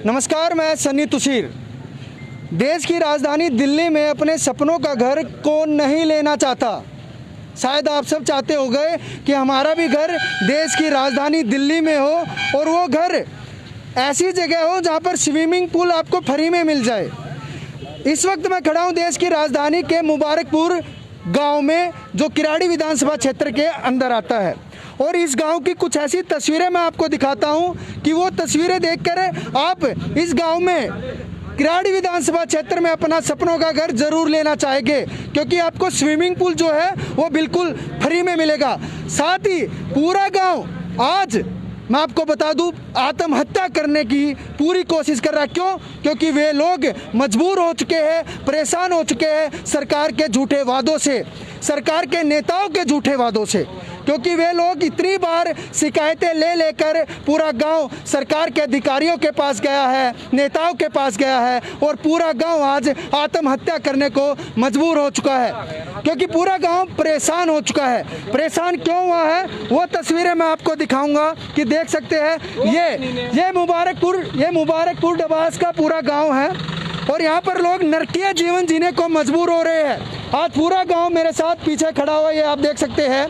नमस्कार, मैं सन्नी तुसीर। देश की राजधानी दिल्ली में अपने सपनों का घर कौन नहीं लेना चाहता। शायद आप सब चाहते हो गए कि हमारा भी घर देश की राजधानी दिल्ली में हो और वो घर ऐसी जगह हो जहाँ पर स्विमिंग पूल आपको फ्री में मिल जाए। इस वक्त मैं खड़ा हूँ देश की राजधानी के मुबारकपुर गांव में, जो किराड़ी विधानसभा क्षेत्र के अंदर आता है। और इस गांव की कुछ ऐसी तस्वीरें मैं आपको दिखाता हूं कि वो तस्वीरें देखकर आप इस गांव में किराड़ी विधानसभा क्षेत्र में अपना सपनों का घर जरूर लेना चाहेंगे, क्योंकि आपको स्विमिंग पूल जो है वो बिल्कुल फ्री में मिलेगा। साथ ही पूरा गांव आज मैं आपको बता दूं आत्महत्या करने की पूरी कोशिश कर रहा है। क्यों? क्योंकि वे लोग मजबूर हो चुके हैं, परेशान हो चुके हैं सरकार के झूठे वादों से, सरकार के नेताओं के झूठे वादों से। क्योंकि वे लोग इतनी बार शिकायतें ले लेकर पूरा गांव सरकार के अधिकारियों के पास गया है, नेताओं के पास गया है, और पूरा गांव आज आत्महत्या करने को मजबूर हो चुका है, क्योंकि पूरा गांव परेशान हो चुका है। परेशान क्यों हुआ है वो तस्वीरें मैं आपको दिखाऊंगा कि देख सकते हैं। ये मुबारकपुर डबास का पूरा गाँव है और यहाँ पर लोग नरकीय जीवन जीने को मजबूर हो रहे हैं। आज पूरा गाँव मेरे साथ पीछे खड़ा हुआ है, ये आप देख सकते हैं।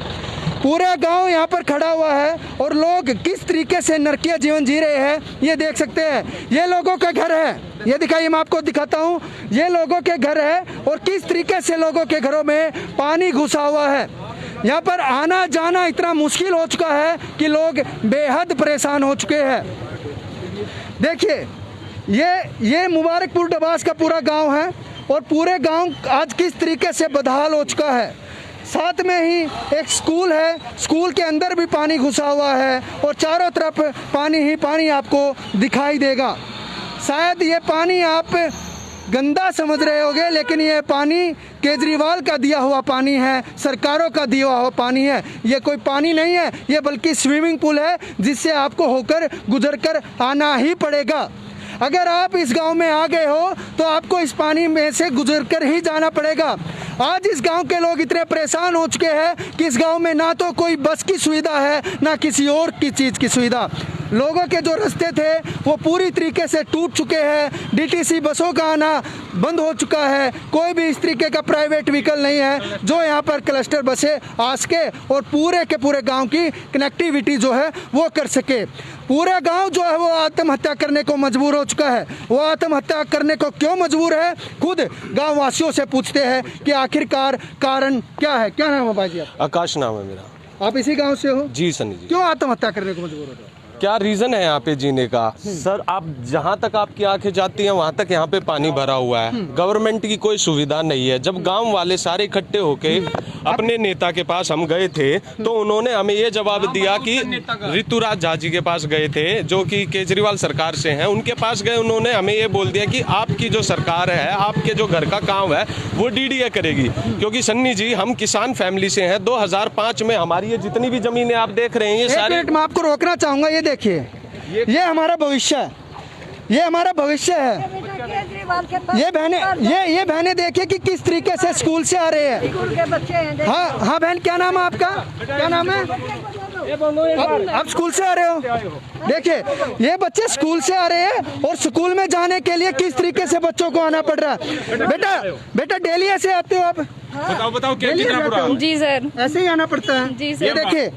पूरा गांव यहाँ पर खड़ा हुआ है और लोग किस तरीके से नरकीय जीवन जी रहे हैं ये देख सकते हैं। ये लोगों का घर है, ये दिखाइए, मैं आपको दिखाता हूँ। ये लोगों के घर है और किस तरीके से लोगों के घरों में पानी घुसा हुआ है। यहाँ पर आना जाना इतना मुश्किल हो चुका है कि लोग बेहद परेशान हो चुके हैं। देखिए, ये मुबारकपुर डबास का पूरा गाँव है और पूरे गाँव आज किस तरीके से बदहाल हो चुका है। साथ में ही एक स्कूल है, स्कूल के अंदर भी पानी घुसा हुआ है और चारों तरफ पानी ही पानी आपको दिखाई देगा। शायद ये पानी आप गंदा समझ रहे होंगे, लेकिन ये पानी केजरीवाल का दिया हुआ पानी है, सरकारों का दिया हुआ पानी है। ये कोई पानी नहीं है, ये बल्कि स्विमिंग पूल है जिससे आपको होकर गुजर कर आना ही पड़ेगा। अगर आप इस गांव में आ गए हो तो आपको इस पानी में से गुजर कर ही जाना पड़ेगा। आज इस गांव के लोग इतने परेशान हो चुके हैं कि इस गांव में ना तो कोई बस की सुविधा है ना किसी और की चीज़ की सुविधा। लोगों के जो रास्ते थे वो पूरी तरीके से टूट चुके हैं। डीटीसी बसों का आना बंद हो चुका है। कोई भी इस तरीके का प्राइवेट व्हीकल नहीं है जो यहाँ पर क्लस्टर बसें आ सके और पूरे के पूरे गांव की कनेक्टिविटी जो है वो कर सके। पूरा गांव जो है वो आत्महत्या करने को मजबूर हो चुका है। वो आत्महत्या करने को क्यों मजबूर है, खुद गाँव वासियों से पूछते हैं कि आखिरकार कारण क्या है। क्या नाम है भाई जी? आकाश नाम है मेरा। आप इसी गांव से हो? जी सनी जी। क्यों आत्महत्या करने को मजबूर हो रहे हो? क्या रीजन है यहाँ पे जीने का? सर, आप जहाँ तक आपकी आंखें जाती हैं वहाँ तक यहाँ पे पानी भरा हुआ है। गवर्नमेंट की कोई सुविधा नहीं है। जब गांव वाले सारे इकट्ठे होके अपने नेता के पास हम गए थे तो उन्होंने हमें ये जवाब दिया कि ऋतुराज झा जी के पास गए थे, जो कि केजरीवाल सरकार से हैं। उनके पास गए, उन्होंने हमें ये बोल दिया कि आपकी जो सरकार है, आपके जो घर का काम है वो डीडीए करेगी। क्योंकि सन्नी जी, हम किसान फैमिली से हैं। 2005 में हमारी ये जितनी भी जमीनें आप देख रहे हैं ये सारी। मैं आपको रोकना चाहूंगा, ये देखिए, ये हमारा भविष्य है, ये हमारा भविष्य है। ये बहनें देखिए कि किस तरीके से स्कूल से आ रहे हैं। हाँ बहन, क्या नाम है आपका? क्या नाम है? आप स्कूल से आ रहे हो? देखिए, ये बच्चे स्कूल से आ रहे हैं और स्कूल में जाने के लिए किस तरीके से बच्चों को आना पड़ रहा है। बेटा डेली ऐसे आते हो आप? बताओ कितना बुरा? जी सर, ऐसे ही आना पड़ता है। जी सर। ये देखिए,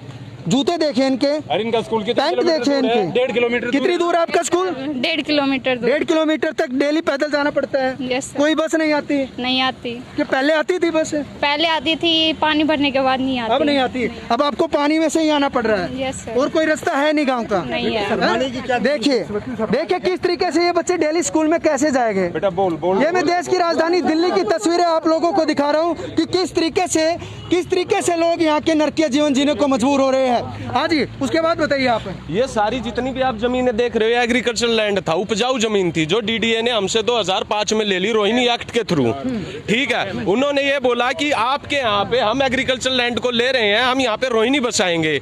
जूते देखे इनके, और इनका स्कूल टैंक देखे इनके। 1.5 किलोमीटर। कितनी दूर है आपका स्कूल? 1.5 किलोमीटर दूर। 1.5 किलोमीटर तक डेली पैदल जाना पड़ता है। Yes sir. कोई बस नहीं आती? नहीं आती। कि पहले आती थी बस? पहले आती थी, पानी भरने के बाद नहीं आती। अब नहीं आती। अब आपको पानी में से ही आना पड़ रहा है। Yes sir. और कोई रास्ता है नहीं गाँव का? नहीं है। देखिए किस तरीके से ये बच्चे डेली स्कूल में कैसे जाएंगे। बेटा बोल। ये मैं देश की राजधानी दिल्ली की तस्वीरें आप लोगों को दिखा रहा हूँ कि किस तरीके से लोग यहाँ के नरकीय जीवन जीने को मजबूर हो रहे हैं। हाँ जी, उसके बाद बताइए आप। ये सारी जितनी भी आप जमीनें देख रहे हो, एग्रीकल्चर लैंड था, उपजाऊ जमीन थी, जो डीडीए ने हमसे 2005 में ले ली रोहिणी एक्ट के थ्रू। ठीक है, उन्होंने ये बोला कि आपके यहाँ पे हम एग्रीकल्चर लैंड को ले रहे हैं, हम यहाँ पे रोहिणी बसाएंगे।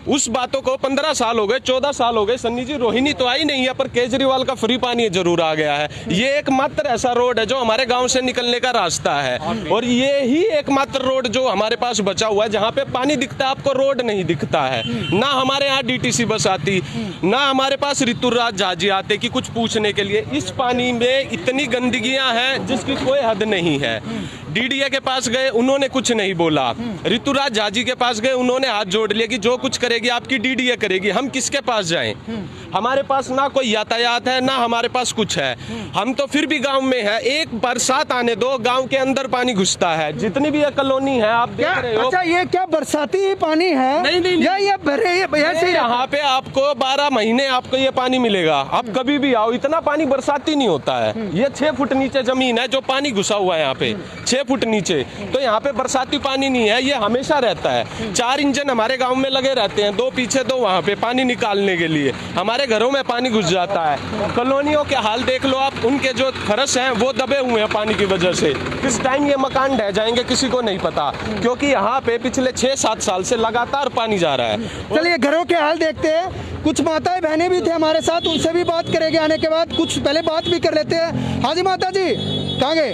उस बातों को 15 साल हो गए, 14 साल हो गए, सन्नी जी रोहिणी तो आई नहीं है, पर केजरीवाल का फ्री पानी जरूर आ गया है। ये एकमात्र ऐसा रोड है जो हमारे गांव से निकलने का रास्ता है, और ये ही एकमात्र रोड जो हमारे पास बचा हुआ है जहां पे पानी दिखता है, आपको रोड नहीं दिखता है। ना हमारे यहाँ डीटीसी बस आती, ना हमारे पास ऋतुराज झाजी आते कि कुछ पूछने के लिए। इस पानी में इतनी गंदगियां हैं जिसकी कोई हद नहीं है। डीडीए के पास गए, उन्होंने कुछ नहीं बोला। ऋतुराज झाजी के पास गए, उन्होंने हाथ जोड़ लिया कि जो कुछ करेगी आपकी डीडीए करेगी। हम किसके पास जाएं? हमारे पास ना कोई यातायात है, ना हमारे पास कुछ है। हम तो फिर भी गांव में है, एक बरसात आने दो, गांव के अंदर पानी घुसता है। जितनी भी ये कॉलोनी है आप देख रहे हो। अच्छा, ये क्या बरसाती ही पानी है? नहीं, या ये भरे ऐसे ही यहाँ पे आपको 12 महीने आपको ये पानी मिलेगा। आप कभी भी आओ, इतना पानी बरसाती नहीं होता है। ये 6 फुट नीचे जमीन है जो पानी घुसा हुआ है यहाँ पे, 6 फुट नीचे। तो यहाँ पे बरसाती पानी नहीं है, ये हमेशा रहता है। 4 इंजन हमारे गांव में लगे रहते हैं, 2 पीछे 2 वहाँ पे, पानी निकालने के लिए। हमारे घरों में पानी घुस जाता है। कॉलोनियों के हाल देख लो आप, उनके जो फर्श हैं वो दबे हुए हैं पानी की वजह से। किस टाइम ये मकान ढह जाएंगे किसी को नहीं पता, क्योंकि यहाँ पे पिछले 6-7 साल से लगातार पानी जा रहा है। चलिए घरों के हाल देखते हैं। कुछ माताएं बहनें भी थे हमारे साथ, उनसे भी बात करेंगे आने के बाद। कुछ पहले बात भी कर लेते हैं। हाँ जी माता जी, कहाँ गए?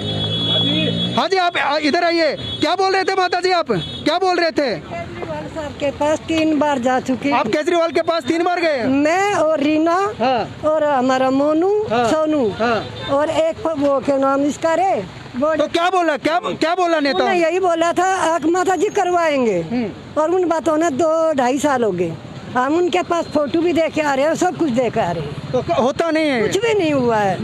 हाँ जी, आप इधर आइए। क्या बोल रहे थे माता जी, आप क्या बोल रहे थे? केजरीवाल साहब के पास 3 बार जा चुकी। आप केजरीवाल के पास 3 बार गए? मैं और रीना, हाँ। और हमारा मोनू, हाँ। सोनू, हाँ। और एक वो क्या नाम इसका रे, वो तो क्या बोला, क्या बोला नेता? उन्होंने यही बोला था आग माता जी करवाएंगे, और उन बातों ने 2-2.5 साल हो गए। हम उनके पास फोटो भी देखे आ रहे हैं, सब कुछ देखे आ रहे हैं, तो होता नहीं है, कुछ भी नहीं हुआ है।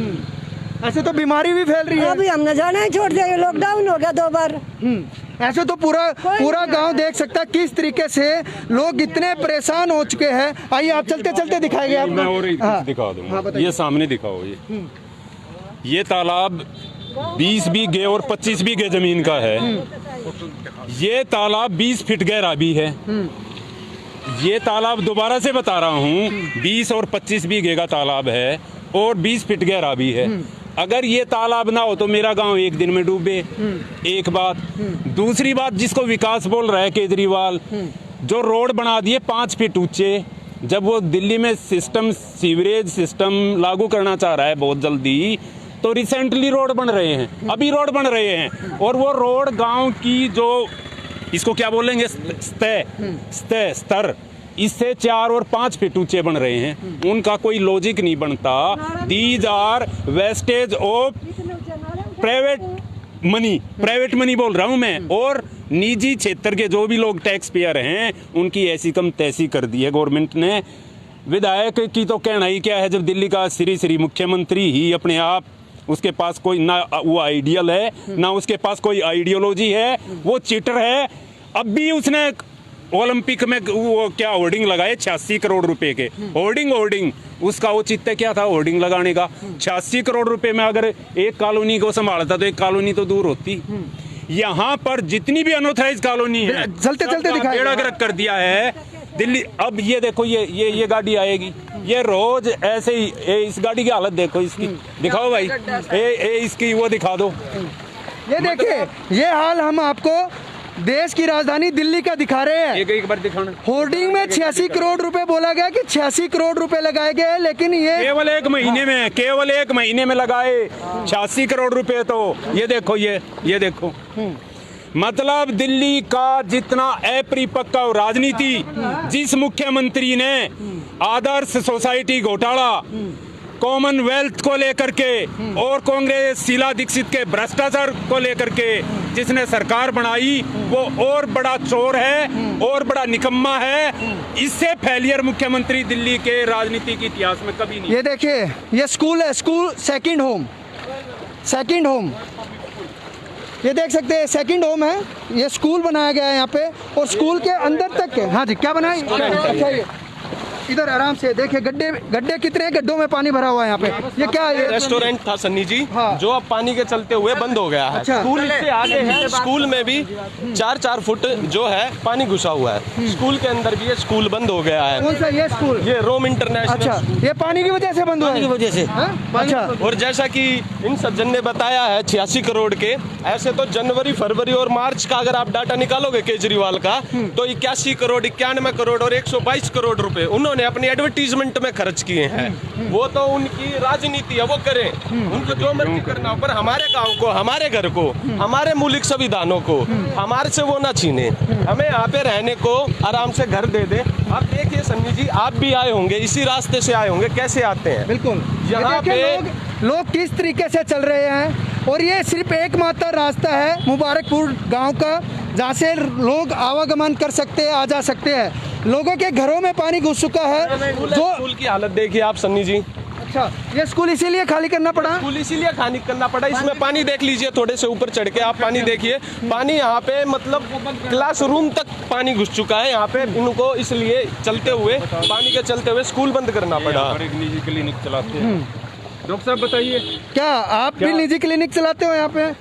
ऐसे तो बीमारी भी फैल रही है। अभी हमने जाना ही छोड़ दिया, लॉकडाउन हो गया 2 बार। ऐसे तो पूरा गांव देख सकता है किस तरीके से लोग इतने परेशान हो चुके हैं। आइए आप चलते चलते दिखाएंगे आपको। मैं और एक हाँ। दिखा दूंगा। हाँ, बताइए। ये सामने दिखाओ। ये तालाब 20 बीघे और 25 बीघे जमीन का है। ये तालाब 20 फीट गहरा भी है। ये तालाब दोबारा से बता रहा हूँ, 20 और 25 बीघे का तालाब है और 20 फीट गहरा भी है। अगर ये तालाब ना हो तो मेरा गांव एक दिन में डूबे। एक बात। दूसरी बात, जिसको विकास बोल रहा है केजरीवाल, जो रोड बना दिए 5 फीट ऊंचे, जब वो दिल्ली में सीवरेज सिस्टम लागू करना चाह रहा है बहुत जल्दी, तो रिसेंटली रोड बन रहे हैं, अभी रोड बन रहे हैं। और वो रोड गांव की जो, इसको क्या बोलेंगे, स्तर, इससे 4 और 5 फीट ऊंचे बन रहे हैं। उनका कोई लॉजिक नहीं बनता। These are wastage of private money बोल रहा हूं मैं। और निजी क्षेत्र के जो भी लोग टैक्स पेयर हैं, उनकी ऐसी कम तैसी कर दी है गवर्नमेंट ने। विधायक की तो कहना ही क्या है, जब दिल्ली का श्री मुख्यमंत्री ही अपने आप, उसके पास कोई ना वो आइडियल है, ना उसके पास कोई आइडियोलॉजी है, वो चीटर है। अब भी उसने ओलंपिक में वो क्या होर्डिंग लगाए 86 करोड़ रुपए के, होर्डिंग उसका औचित्य क्या था होर्डिंग लगाने का? 86 करोड़ रुपए में अगर एक कॉलोनी को संभालता तो एक कॉलोनी तो दूर होती। यहाँ पर जितनी भी अनऑथराइज कॉलोनी है, चलते चलते दिखाएं। बेड़ा गर्क कर दिया है दिल्ली। अब ये देखो, ये गाड़ी आएगी, ये रोज ऐसे ही। इस गाड़ी की हालत देखो इसकी, दिखाओ भाई, इसकी वो दिखा दो। ये देखिए, ये हाल हम आपको देश की राजधानी दिल्ली का दिखा रहे हैं। एक बार दिखाना। होर्डिंग में 86 करोड़ रुपए बोला गया कि 86 करोड़ रुपए लगाए गए, लेकिन ये केवल एक महीने में लगाए 86 करोड़ रुपए। तो ये देखो, ये देखो, मतलब दिल्ली का जितना अपरिपक्व राजनीति, जिस मुख्यमंत्री ने आदर्श सोसाइटी घोटाला, कॉमनवेल्थ को लेकर के, और कांग्रेस शीला दीक्षित के भ्रष्टाचार को लेकर के जिसने सरकार बनाई, वो और बड़ा चोर है और बड़ा निकम्मा है। इससे फेलियर मुख्यमंत्री दिल्ली के राजनीति के इतिहास में कभी नहीं। ये देखिए, ये स्कूल है, स्कूल सेकंड होम, ये देख सकते हैं सेकंड होम है। ये स्कूल बनाया गया है यहाँ पे, और स्कूल के अंदर तक है। हाँ जी, क्या बनाया? इधर आराम से देखिए, गड्ढे गड्ढे कितने गड्ढों में पानी भरा हुआ है यहाँ पे। ये क्या है? रेस्टोरेंट था सन्नी जी, हाँ। जो अब पानी के चलते हुए बंद हो गया है। अच्छा। स्कूल से आगे है, स्कूल में भी 4-4 फुट जो है पानी घुसा हुआ है। स्कूल के अंदर भी ये स्कूल बंद हो गया है। कौन सा ये स्कूल? ये रोम इंटरनेशनल। अच्छा, ये पानी की वजह से बंद हुआ है? की वजह से। हाँ? अच्छा, और जैसा कि इन सज्जन ने बताया है 86 करोड़ के, ऐसे तो जनवरी, फरवरी और मार्च का अगर आप डाटा निकालोगे केजरीवाल का, तो 81 करोड़, 91 करोड़ और 122 करोड़ रुपए उन्होंने अपनी एडवर्टीजमेंट में खर्च किए हैं। वो तो उनकी राजनीति है, वो करें, उनको जो मर्जी करना हो, पर हमारे गांव को, हमारे घर को, हमारे मौलिक संविधानों को हमारे से वो ना छीने। हमें यहाँ पे रहने को आराम से घर दे दे। आप देखिए सन्नी जी, आप भी आए होंगे, इसी रास्ते से आए होंगे, कैसे आते हैं? बिल्कुल। यहाँ देखिए पे लोग किस तरीके से चल रहे हैं, और ये सिर्फ एकमात्र रास्ता है मुबारकपुर गांव का, जहाँ से लोग आवागमन कर सकते हैं, आ जा सकते हैं। लोगों के घरों में पानी घुस चुका है। जो स्कूल की हालत देखिए आप सन्नी जी। अच्छा, ये स्कूल इसीलिए खाली करना पड़ा? स्कूल इसीलिए खाली करना पड़ा। इसमें पानी देख लीजिए, थोड़े से ऊपर चढ़ के आप पानी देखिए। पानी यहाँ पे मतलब क्लासरूम तक पानी घुस चुका है यहाँ पे। इनको इसलिए चलते हुए, पानी के चलते हुए स्कूल बंद करना पड़ा। और एक निजी क्लिनिक चलाते हैं। डॉक्टर साहब बताइए, क्या आप भी निजी क्लिनिक चलाते हो यहाँ पे?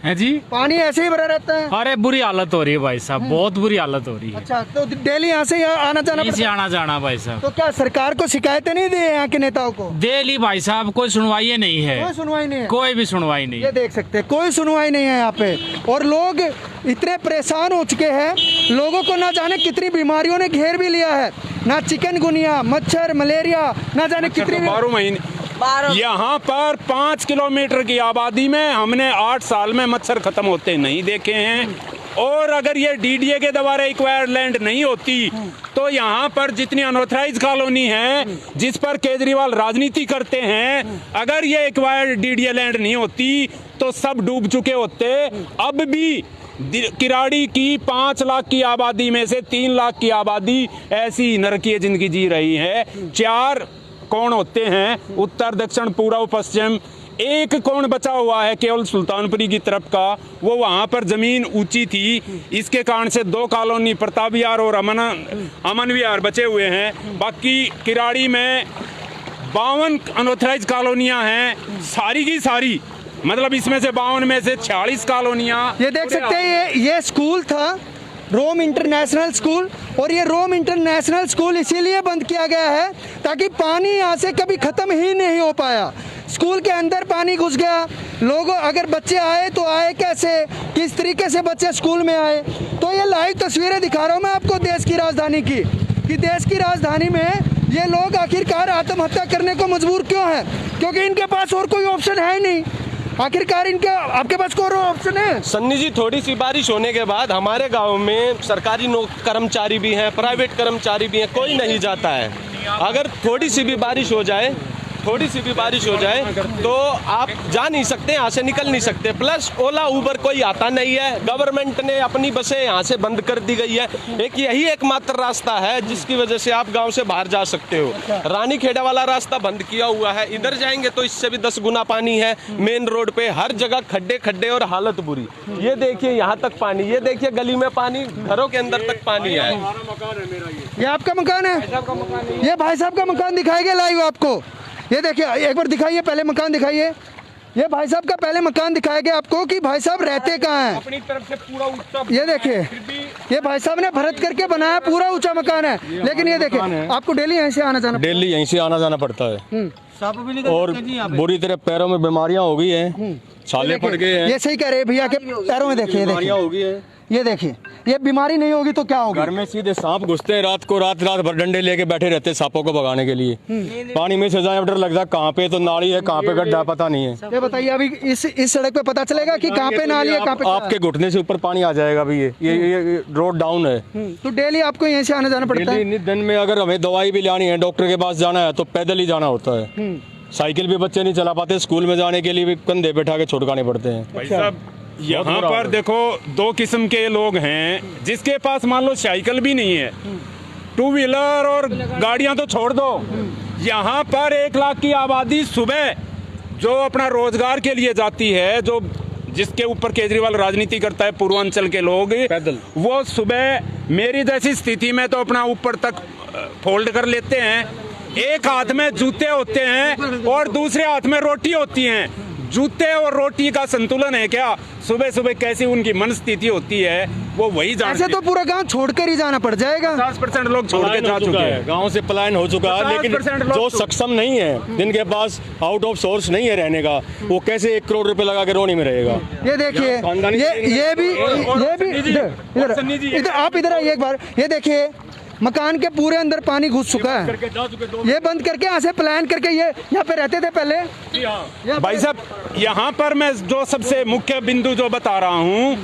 है जी। पानी ऐसे ही भरा रहता है? अरे बुरी हालत हो रही है भाई साहब, बहुत बुरी हालत हो रही है। अच्छा, तो डेली यहाँ से यहाँ आना जाना इसे पड़ता है? आना जाना भाई साहब। तो क्या सरकार को शिकायतें नहीं दी है यहाँ के नेताओं को? डेली भाई साहब, कोई सुनवाई नहीं है, कोई सुनवाई नहीं है। कोई भी सुनवाई नहीं। ये देख सकते हैं, कोई सुनवाई नहीं है यहाँ पे। और लोग इतने परेशान हो चुके हैं, लोगों को ना जाने कितनी बीमारियों ने घेर भी लिया है, ना चिकनगुनिया, मच्छर, मलेरिया, ना जाने कितनी 12 महीने। यहाँ पर 5 किलोमीटर की आबादी में हमने 8 साल में मच्छर खत्म होते नहीं देखे हैं। और अगर ये डीडीए के द्वारा एक्वायर्ड लैंड नहीं होती तो यहाँ पर जितनी अनऑथराइज कॉलोनी है जिस पर केजरीवाल राजनीति करते हैं, अगर ये एक्वायर्ड डीडीए लैंड नहीं होती तो सब डूब चुके होते। अब भी किराड़ी की 5 लाख की आबादी में से 3 लाख की आबादी ऐसी नरकीय जिंदगी जी रही है। 4 कोण होते हैं, उत्तर, दक्षिण, पूर्व, पश्चिम। एक कोण बचा हुआ है केवल सुल्तानपुरी की तरफ का, वो वहां पर जमीन ऊंची थी, इसके कारण से 2 कॉलोनी प्रताप विहार और अमन विहार बचे हुए हैं। बाकी किराड़ी में 52 अनऑथराइज कॉलोनियां हैं, सारी की सारी, मतलब इसमें से 52 में से 46 कॉलोनियां। ये देख सकते हैं, ये स्कूल था रोम इंटरनेशनल स्कूल, और ये रोम इंटरनेशनल स्कूल इसीलिए बंद किया गया है ताकि पानी यहाँ से कभी ख़त्म ही नहीं हो पाया। स्कूल के अंदर पानी घुस गया, लोग अगर बच्चे आए तो आए कैसे, किस तरीके से बच्चे स्कूल में आए। तो ये लाइव तस्वीरें दिखा रहा हूँ मैं आपको देश की राजधानी की, कि देश की राजधानी में ये लोग आखिरकार आत्महत्या करने को मजबूर क्यों हैं, क्योंकि इनके पास और कोई ऑप्शन है ही नहीं। आखिरकार इनके, आपके पास कोई ऑप्शन है? सन्नी जी, थोड़ी सी बारिश होने के बाद हमारे गांव में सरकारी कर्मचारी भी हैं, प्राइवेट कर्मचारी भी हैं, कोई नहीं जाता है। अगर थोड़ी सी भी बारिश हो जाए तो आप जा नहीं सकते, यहाँ से निकल नहीं सकते। प्लस ओला उबर कोई आता नहीं है, गवर्नमेंट ने अपनी बसें यहाँ से बंद कर दी गई है। एक यही एकमात्र रास्ता है जिसकी वजह से आप गांव से बाहर जा सकते हो। रानी खेड़ा वाला रास्ता बंद किया हुआ है, इधर जाएंगे तो इससे भी 10 गुना पानी है। मेन रोड पे हर जगह खड्डे खड्डे और हालत बुरी। ये देखिए यहाँ तक पानी, ये देखिए गली में पानी, घरों के अंदर तक पानी है। ये आपका मकान है? ये भाई साहब का मकान दिखाएगा लाइव आपको। ये देखिए, एक बार दिखाइए, पहले मकान दिखाइए। ये भाई साहब का पहले मकान दिखाया गया आपको कि भाई साहब रहते कहाँ हैं। अपनी तरफ से पूरा ऊंचा, ये देखिए, ये भाई साहब ने भरत करके बनाया, पूरा ऊंचा मकान है। लेकिन ये देखिए, आपको डेली यहीं से आना जाना, डेली यहीं से आना जाना पड़ता है। और बुरी तरह पैरों में बीमारियां हो गई हैं, छाले पड़ गए हैं। ये सही कह रहे हैं भैया के पैरों में, देखिए बीमारियां हो गई हैं। ये देखिए, ये बीमारी नहीं होगी तो क्या होगा? घर में सीधे सांप घुसते हैं, रात भर डंडे लेके बैठे रहते हैं सांपों को भगाने के लिए। पानी में से जाए डर लगता है, कहाँ पे तो नाली है, कहाँ पे गड्ढा पता नहीं है। ये बताइए, अभी इस सड़क पे पता चलेगा कि कहाँ पे नाली है, कहाँ पे आपके घुटने से ऊपर पानी आ जाएगा। अभी ये रोड डाउन है। तो डेली आपको यहीं से आना जाना पड़ता है? दिन में अगर हमें दवाई भी लानी है, डॉक्टर के पास जाना है तो पैदल ही जाना होता है। साइकिल भी बच्चे नहीं चला पाते, स्कूल में जाने के लिए भी कंधे बैठा के छुटकाने पड़ते हैं। भाई साहब, यहाँ पर देखो 2 किस्म के लोग हैं। जिसके पास मान लो साइकिल भी नहीं है, 2 व्हीलर और गाड़ियां तो छोड़ दो, यहाँ पर 1 लाख की आबादी सुबह जो अपना रोजगार के लिए जाती है, जो जिसके ऊपर केजरीवाल राजनीति करता है, पूर्वांचल के लोग पैदल वो सुबह मेरी जैसी स्थिति में तो अपना ऊपर तक फोल्ड कर लेते हैं। एक हाथ में जूते होते हैं और दूसरे हाथ में रोटी होती हैं। जूते और रोटी का संतुलन है क्या? सुबह सुबह कैसी उनकी मन स्थिति होती है वो वही जानते ऐसे तो पूरा गांव छोड़कर ही जाना पड़ जाएगा। 50% लोग छोड़ के जा चुके हैं, गांव से पलायन हो चुका है। लेकिन 50% लोग जो सक्षम नहीं है, जिनके पास आउट ऑफ सोर्स नहीं है रहने का, वो कैसे 1 करोड़ रुपए लगा के रोनी में रहेगा? ये देखिए, ये भी इधर आप इधर आइए एक बार। ये देखिए, मकान के पूरे अंदर पानी घुस चुका है। ये बंद करके यहाँ से प्लान करके ये यहाँ पे रहते थे पहले। भाई साहब, यहाँ पर मैं जो सबसे मुख्य बिंदु जो बता रहा हूँ,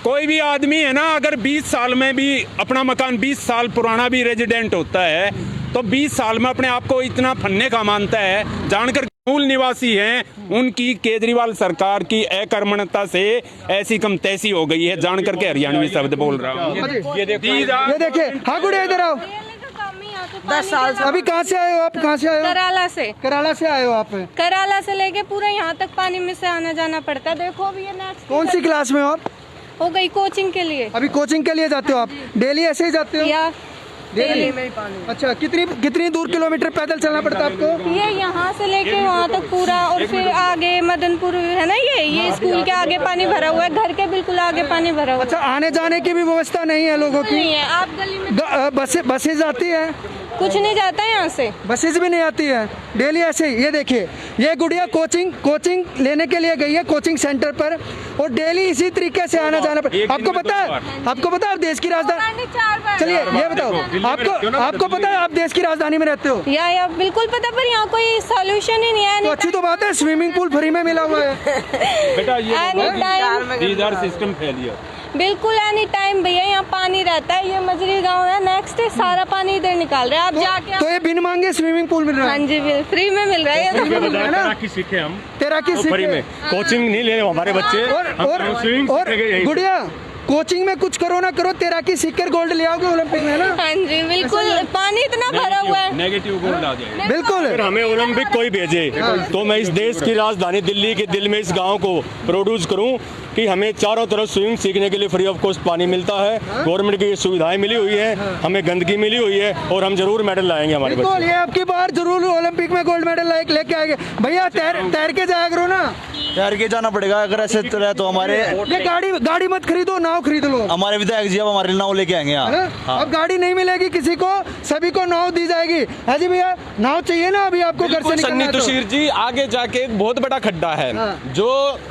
कोई भी आदमी है ना, अगर 20 साल में भी अपना मकान 20 साल पुराना भी रेजिडेंट होता है तो 20 साल में अपने आप को इतना फन्ने का मानता है, जानकर मूल निवासी हैं, उनकी केजरीवाल सरकार की अकर्मण्यता से ऐसी कम तैसी हो गई है, जानकर के हरियाणवी शब्द बोल रहा हूँ। ये देखिए, हाँ गुड़िया इधर आओ। 10 साल अभी कहाँ से आए हो आप? कहाँ से आए हो? कराला से आए हो आप? कराला से लेके पूरा यहाँ तक पानी में से आना जाना पड़ता है। देखो अभी ये नेक्स्ट कौन सी क्लास में हो आप? हो गई कोचिंग के लिए। अभी कोचिंग के लिए जाते हो आप? डेली ऐसे ही जाते हो? या डेली में ही पानी। अच्छा, कितनी दूर किलोमीटर पैदल चलना पड़ता है आपको? ये यहाँ से लेके वहाँ तक पूरा, और फिर आगे मदनपुर है ना, ये स्कूल के आगे पानी भरा हुआ है, घर के बिल्कुल आगे पानी भरा हुआ है। अच्छा, आने जाने की भी व्यवस्था नहीं है लोगों की? नहीं है। आप गली में बसेज आती है? कुछ नहीं जाता है यहाँ से, बसेज भी नहीं आती है। डेली ऐसे ही। ये देखिए, ये गुड़िया कोचिंग लेने के लिए गई है कोचिंग सेंटर पर, और डेली इसी तरीके से आना जाना पड़ता। आपको पता है आप देश की राजधानी, चलिए ये बताओ, आपको पता है आप देश की राजधानी में रहते हो? या बिल्कुल पता, पर यहाँ कोई सॉल्यूशन ही नहीं है। तो अच्छी तो बात है, स्विमिंग पूल फ्री में मिला हुआ है। बेटा ये सिस्टम फेलियर बिल्कुल एनी टाइम भैया यहाँ पानी रहता है। ये मजरी गांव है, नेक्स्ट सारा पानी इधर निकाल रहे हैं। आप जाके तो ये बिन मांगे स्विमिंग पूल मिल रहा है? हाँ जी, फ्री में मिल रहा है। तैराकी सीखे हम, तैराकी फ्री में। कोचिंग नहीं ले रहे हमारे बच्चे, और गुड़िया कोचिंग में कुछ करो ना करो, तैराकी सीख कर गोल्ड ले आओगे ओलंपिक में ना? हाँ जी बिल्कुल, पानी इतना भरा हुआ है, नेगेटिव गोल्ड आ जाएगा। बिल्कुल। अगर हमें ओलंपिक कोई भेजे तो मैं इस देश की राजधानी दिल्ली के दिल में इस गांव को प्रोड्यूस करूं कि हमें चारों तरफ स्विमिंग सीखने के लिए फ्री ऑफ कॉस्ट पानी मिलता है। गवर्नमेंट की सुविधाएं मिली हुई है, हमें गंदगी मिली हुई है, और हम जरूर मेडल लाएंगे हमारे बच्चे। ये आपकी बार जरूर ओलंपिक में गोल्ड मेडल लेके आएंगे। भैया तैर के जाया करो ना। तैर के जाना पड़ेगा अगर ऐसे रहे तो। हमारे ये गाड़ी मत खरीदो, नाव खरीद लो। हमारे विधायक जी अब हमारे नाव लेके आएंगे यहाँ। हाँ। अब गाड़ी नहीं मिलेगी किसी को, सभी को नाव दी जाएगी। है जी भैया, नाव चाहिए ना अभी आपको घर से सन्नी तुषार जी, आगे जाके एक बहुत बड़ा खड्डा है जो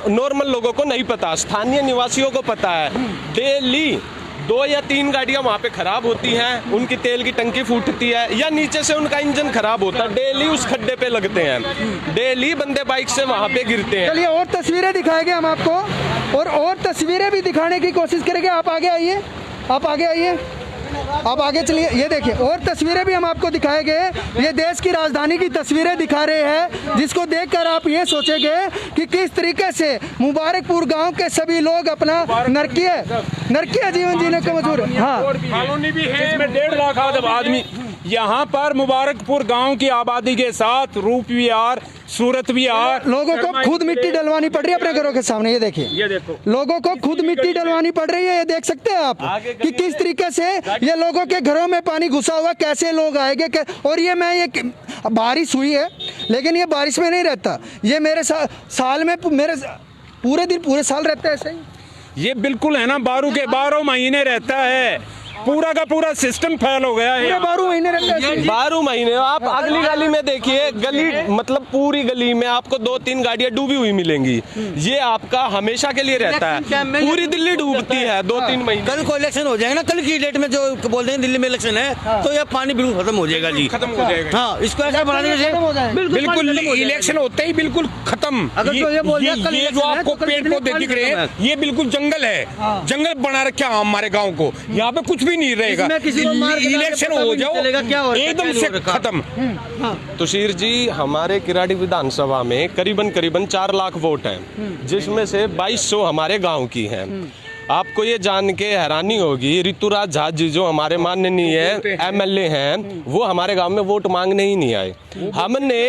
नॉर्मल लोगों को नहीं पता, स्थानीय निवासियों को पता है। डेली 2 या 3 गाड़ियां वहाँ पे खराब होती हैं, उनकी तेल की टंकी फूटती है या नीचे से उनका इंजन खराब होता है, डेली उस खड्डे पे लगते हैं, डेली बंदे बाइक से वहाँ पे गिरते हैं। चलिए और तस्वीरें दिखाएंगे हम आपको, और तस्वीरें भी दिखाने की कोशिश करेंगे। आप आगे आइए, आप आगे चलिए। ये देखिए, और तस्वीरें भी हम आपको दिखाएंगे। ये देश की राजधानी की तस्वीरें दिखा रहे हैं, जिसको देखकर आप ये सोचेंगे कि किस तरीके से मुबारकपुर गांव के सभी लोग अपना नरकीय जीवन जीने को मजबूर। हाँ, कॉलोनी भी है जिसमें 1.5 लाख आदमी। यहाँ पर मुबारकपुर गांव की आबादी के साथ रूप विहार, सूरत विहार, लोगों को खुद मिट्टी डलवानी पड़ रही है अपने घरों के सामने। ये देखिए, ये देखो, लोगों को खुद मिट्टी डलवानी पड़ रही है। ये देख सकते हैं आप कि किस तरीके से ये लोगों के घरों में पानी घुसा हुआ, कैसे लोग आएंगे। और ये बारिश हुई है, लेकिन ये बारिश में नहीं रहता, ये मेरे साल में मेरे पूरे साल रहता है ऐसे ही। ये बिल्कुल है ना, 12 महीने रहता है। पूरा का पूरा सिस्टम फेल हो गया है। 12 महीने रहता है। 12 महीने आप अगली गली में देखिए, गली मतलब पूरी गली में आपको 2-3 गाड़ियां डूबी हुई मिलेंगी। ये आपका हमेशा के लिए रहता है, पूरी दिल्ली डूबती है 2-3 महीने। कल को इलेक्शन हो जाएगा ना, कल की डेट में जो बोल रहे हैं दिल्ली में इलेक्शन है, तो ये पानी बिल्कुल खत्म हो जाएगा जी, खत्म हो जाएगा। हाँ, इसको ऐसा बनाने से बिल्कुल इलेक्शन होते ही बिल्कुल खत्म। ये जो आपको पेड़ पौधे दिख रहे हैं, ये बिल्कुल जंगल है, जंगल बना रखा है हमारे गाँव को। यहाँ पे कुछ भी नहीं रहेगा, इलेक्शन हो जाओ एकदम से खत्म। तुषार जी, हमारे किराड़ी विधानसभा में करीबन 4 लाख वोट हैं, जिसमें से 2200 हमारे गांव की हैं। आपको ये जान के हैरानी होगी, ऋतुराज झा जी जो हमारे माननीय एमएलए हैं, वो हमारे गांव में वोट मांगने ही नहीं आए। हमने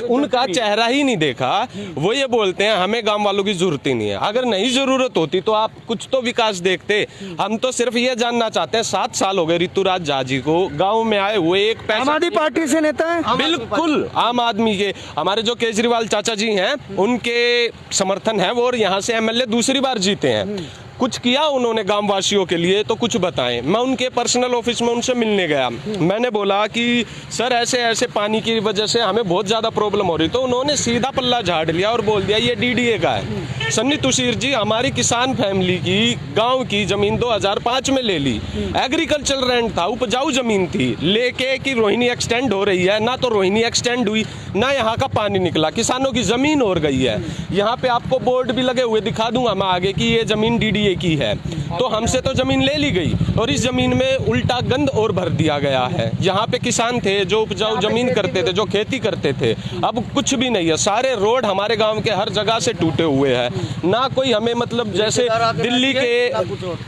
उनका चेहरा ही नहीं देखा। वो ये बोलते हैं हमें गांव वालों की जरूरत ही नहीं है। अगर नहीं जरूरत होती तो आप कुछ तो विकास देखते। हम तो सिर्फ ये जानना चाहते हैं, 7 साल हो गए ऋतुराज झा जी को गाँव में आए हुए, एक पैसा। आम आदमी पार्टी से नेता है, बिल्कुल आम आदमी के। हमारे जो केजरीवाल चाचा जी हैं, उनके समर्थन है वो, और यहाँ से एमएलए दूसरी बार जीते हैं। कुछ किया उन्होंने गांव वासियों के लिए तो कुछ बताएं। मैं उनके पर्सनल ऑफिस में उनसे मिलने गया। मैंने बोला कि सर ऐसे ऐसे पानी की वजह से हमें बहुत ज़्यादा प्रॉब्लम हो रही। तो उन्होंने सीधा पल्ला झाड़ लिया और बोल दिया ये डीडीए का है। सन्नी तुशीर जी हमारी किसान फैमिली की गांव की ज़मीन 2005 में ले ली। एग्रीकल्चर लैंड था, उपजाऊ ज़मीन थी, लेके कि रोहिणी एक्सटेंड हो रही है, ना तो रोहिणी एक्सटेंड हुई ना यहाँ का पानी निकला, किसानों की ज़मीन और गई है। यहाँ पे आपको बोर्ड भी लगे हुए दिखा दूंगा मैं आगे कि ये ज़मीन डीडीए की है। तो हमसे तो जमीन ले ली गई और इस जमीन में उल्टा गंद और भर दिया गया है। यहाँ पे किसान थे जो उपजाऊ जमीन करते थे, जो खेती करते थे, अब कुछ भी नहीं है। सारे रोड हमारे गांव के हर जगह से टूटे हुए हैं। ना कोई हमें मतलब जैसे दिल्ली के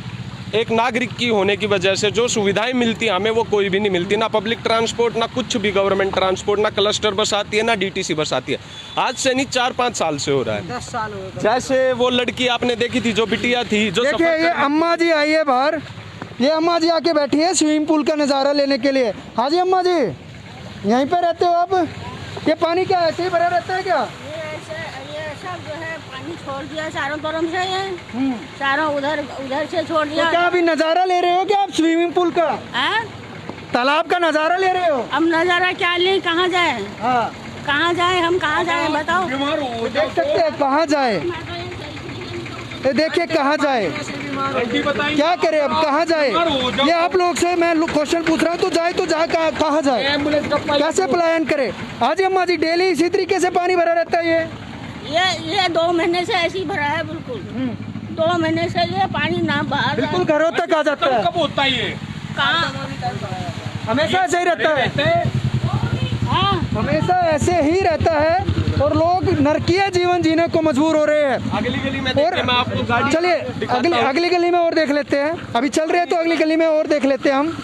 एक नागरिक की होने की वजह से जो सुविधाएं मिलती हैं हमें वो कोई भी नहीं मिलती। ना पब्लिक ट्रांसपोर्ट, ना कुछ भी गवर्नमेंट ट्रांसपोर्ट, ना क्लस्टर बस आती है, ना डीटीसी बस आती है। आज से नहीं 4-5 साल से हो रहा है। 10 साल हो गए। जैसे वो लड़की आपने देखी थी जो बिटिया थी, जो देखिए ये अम्मा जी आई है बाहर, ये अम्मा जी आके बैठी है स्विमिंग पूल का नज़ारा लेने के लिए। हाँ जी अम्मा जी, यहीं पे रहते हो आप? ये पानी क्या ऐसे ही भरा रहता है क्या? ये सब जो है पानी छोड़ दिया चारों तरफ से, ये चारों उधर से छोड़ दिया। तो क्या अभी नज़ारा ले रहे हो क्या आप स्विमिंग पूल का? तालाब का नज़ारा ले रहे हो? अब नज़ारा क्या ले, कहाँ जाए? हाँ, कहाँ जाए, हम कहाँ जाए बताओ? देख सकते हैं कहाँ जाए, ये देखिए कहाँ जाए, क्या करे अब, कहाँ जाए? ये आप लोग से मैं क्वेश्चन पूछ रहा हूँ, तो जाए कहाँ जाए, कैसे पलायन करे? आज अम्मा जी डेली इसी तरीके से पानी भरा रहता है। ये 2 महीने से ऐसे ही भरा है, बिल्कुल 2 महीने से ये पानी ना बाहर, बिल्कुल घरों तक आ जाता है। कब होता है ये? कहाँ हमेशा ऐसे ही रहता है, हाँ हमेशा ऐसे ही रहता है और लोग नरकीय जीवन जीने को मजबूर हो रहे हैं। अगली गली में और मैं आपको गाड़ी चलिए अगली गली में और देख लेते हैं, अभी चल रहे हैं तो अगली गली में और देख लेते हैं हम।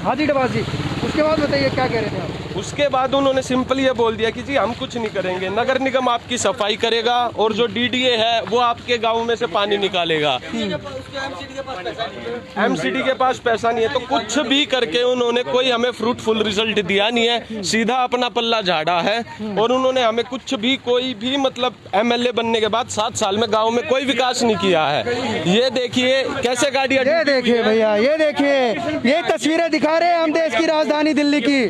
हाँ जी डबास जी, उसके बाद बताइए क्या कह रहे थे आप? उसके बाद उन्होंने सिंपल ये बोल दिया कि जी हम कुछ नहीं करेंगे, नगर निगम आपकी सफाई करेगा और जो डीडीए है वो आपके गांव में से पानी निकालेगा। एमसीडी के पास पैसा नहीं है, तो कुछ भी करके उन्होंने कोई हमें फ्रूटफुल रिजल्ट दिया नहीं है, सीधा अपना पल्ला झाड़ा है। और उन्होंने हमें कुछ भी कोई भी मतलब एमएलए बनने के बाद 7 साल में गाँव में कोई विकास नहीं किया है। ये देखिए कैसे गाड़ियाँ, ये देखिए भैया, ये देखिए, ये तस्वीरें दिखा रहे हैं हम देश की राजधानी दिल्ली की,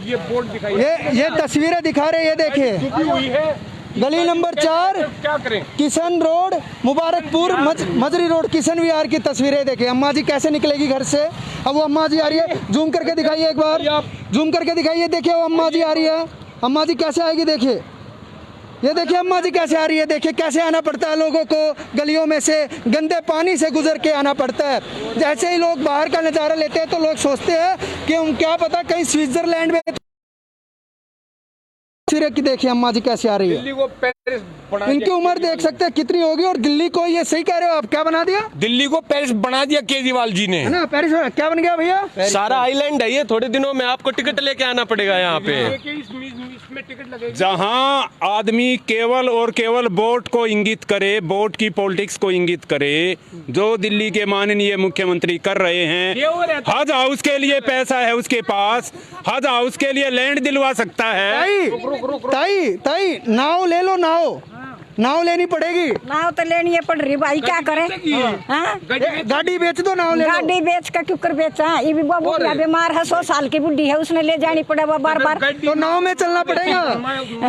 ये तस्वीरें दिखा रहे हैं। ये देखिए गली नंबर 4 क्या करें? किशन रोड, मुबारकपुर, मजरी रोड, किशन विहार की तस्वीरें देखिए। अम्मा जी कैसे निकलेगी घर से? अब वो अम्मा जी आ रही है, जूम करके दिखाइए एक बार, जूम करके दिखाइए। देखिए वो अम्मा जी आ रही है, अम्मा जी कैसे आएगी देखिए, ये देखिए अम्मा जी कैसे आ रही है। देखिए कैसे आना पड़ता है लोगों को, गलियों में से गंदे पानी से गुजर के आना पड़ता है। जैसे ही लोग बाहर का नज़ारा लेते हैं तो लोग सोचते हैं कि हम क्या पता कहीं स्विट्जरलैंड में। की देखिए अम्मा जी कैसे आ रही है, दिल्ली को पेरिस बना दिया। इनकी उम्र देख सकते हैं कितनी होगी, और दिल्ली को, ये सही कह रहे हो आप, क्या बना दिया? दिल्ली को पेरिस बना दिया केजरीवाल जी ने, है ना? पेरिस क्या बन गया भैया? सारा आइलैंड है ये। थोड़े दिनों में आपको टिकट लेके आना पड़ेगा यहाँ पे। जहां आदमी केवल और केवल वोट को इंगित करे, वोट की पॉलिटिक्स को इंगित करे, जो दिल्ली के माननीय मुख्यमंत्री कर रहे हैं। हज हाउस के लिए पैसा है उसके पास, हज हाउस के लिए लैंड दिलवा सकता है। ताई नाव ले लो, नाव लेनी पड़ेगी। नाव तो लेनी है पड़ रही भाई, क्या करे? हाँ? गाड़ी बेच दो, नाव ले लो। गाड़ी बेच का क्यों कर बेचा? ये भी बुढ़िया बीमार है, 100 साल की बुढ़ी है, उसने ले जानी पड़ेगा बार। तो नाव में चलना पड़ेगा,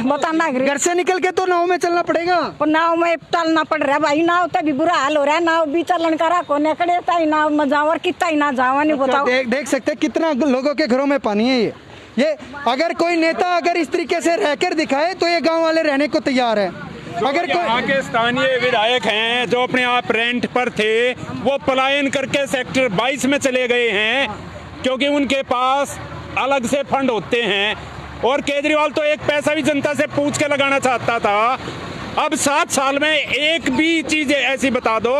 बताना घर से निकल के तो नाव में चलना पड़ेगा। और नाव में टलना पड़ रहा है भाई, नाव तभी बुरा हाल हो रहा है। नाव भी चलन करा को नकड़े ताई नाव में जाओ और कितना ही ना जाओ, नहीं बताओ। देख सकते कितना लोगों के घरों में पानी है। ये अगर कोई नेता अगर इस तरीके से रहकर दिखाए तो ये गाँव वाले रहने को तैयार है। अगर यहाँ के स्थानीय विधायक हैं जो अपने आप रेंट पर थे, वो पलायन करके सेक्टर 22 में चले गए हैं, क्योंकि उनके पास अलग से फंड होते हैं। और केजरीवाल तो एक पैसा भी जनता से पूछ के लगाना चाहता था। अब 7 साल में एक भी चीज ऐसी बता दो,